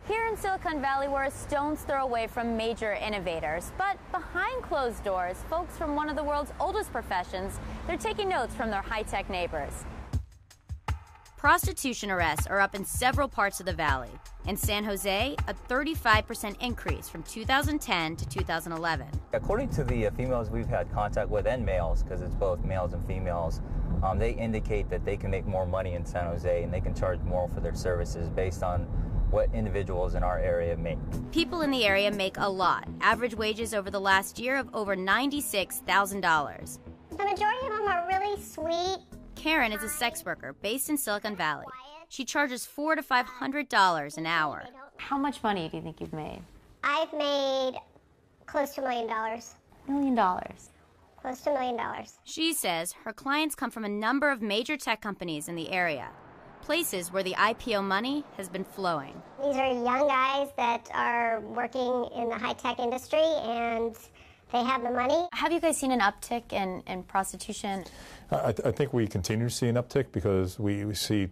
Here in Silicon Valley, we're a stone's throw away from major innovators. But behind closed doors, folks from one of the world's oldest professions, they're taking notes from their high-tech neighbors. Prostitution arrests are up in several parts of the valley. In San Jose, a 35% increase from 2010 to 2011. According to the females we've had contact with, and males, because it's both males and females, they indicate that they can make more money in San Jose and they can charge more for their services based on what individuals in our area make. People in the area make a lot. Average wages over the last year of over $96,000. The majority of them are really sweet. Karen is a sex worker based in Silicon Valley. She charges $400 to $500 an hour. How much money do you think you've made? I've made close to $1 million. $1 million. Close to $1 million. She says her clients come from a number of major tech companies in the area, places where the IPO money has been flowing. These are young guys that are working in the high-tech industry, and they have the money. Have you guys seen an uptick in prostitution? I think we continue to see an uptick because we see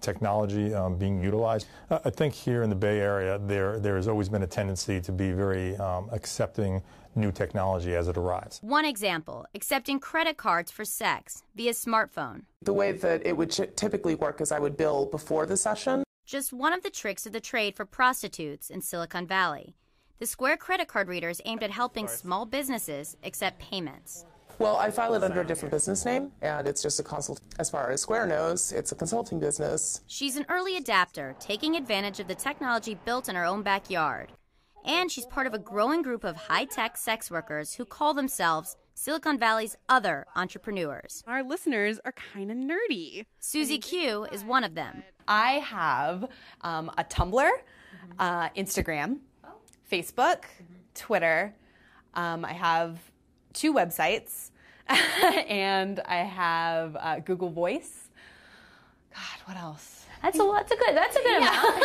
technology being utilized. I think here in the Bay Area, there has always been a tendency to be very accepting new technology as it arrives. One example, accepting credit cards for sex via smartphone. The way that it would typically work is I would bill before the session. Just one of the tricks of the trade for prostitutes in Silicon Valley. The Square credit card readers aimed at helping small businesses accept payments. Well, I file it under a different business name, and it's just a consult. As far as Square knows, it's a consulting business. She's an early adapter, taking advantage of the technology built in her own backyard. And she's part of a growing group of high-tech sex workers who call themselves Silicon Valley's other entrepreneurs. Our listeners are kind of nerdy. Susie Q is one of them. I have a Tumblr, Instagram, Facebook, Twitter. I have 2 websites, and I have Google Voice. God, what else? That's a good amount.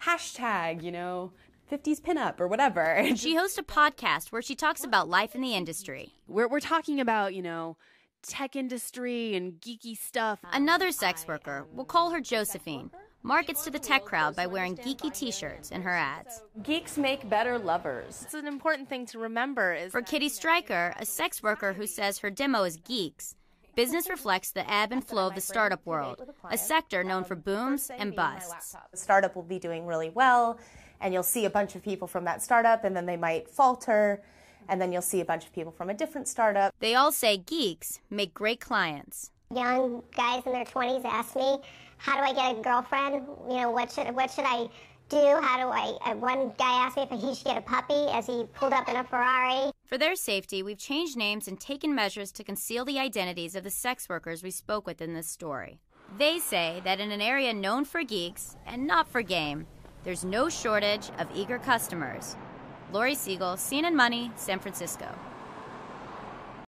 Hashtag, 50s pinup or whatever. She hosts a podcast where she talks about life in the industry. We're talking about, tech industry and geeky stuff. Another sex worker, we'll call her Josephine, markets to the tech crowd by wearing geeky t-shirts in her ads. Geeks make better lovers. It's an important thing to remember is for Kitty Stryker, a sex worker who says her demo is geeks, business reflects the ebb and flow of the startup world, a sector known for booms and busts. The startup will be doing really well, and you'll see a bunch of people from that startup, and then they might falter, and then you'll see a bunch of people from a different startup. They all say geeks make great clients. Young guys in their 20s ask me, how do I get a girlfriend? What should I do? One guy asked me if he should get a puppy as he pulled up in a Ferrari. For their safety, we've changed names and taken measures to conceal the identities of the sex workers we spoke with in this story. They say that in an area known for geeks and not for game, there's no shortage of eager customers. Lori Siegel, Scene and Money, San Francisco.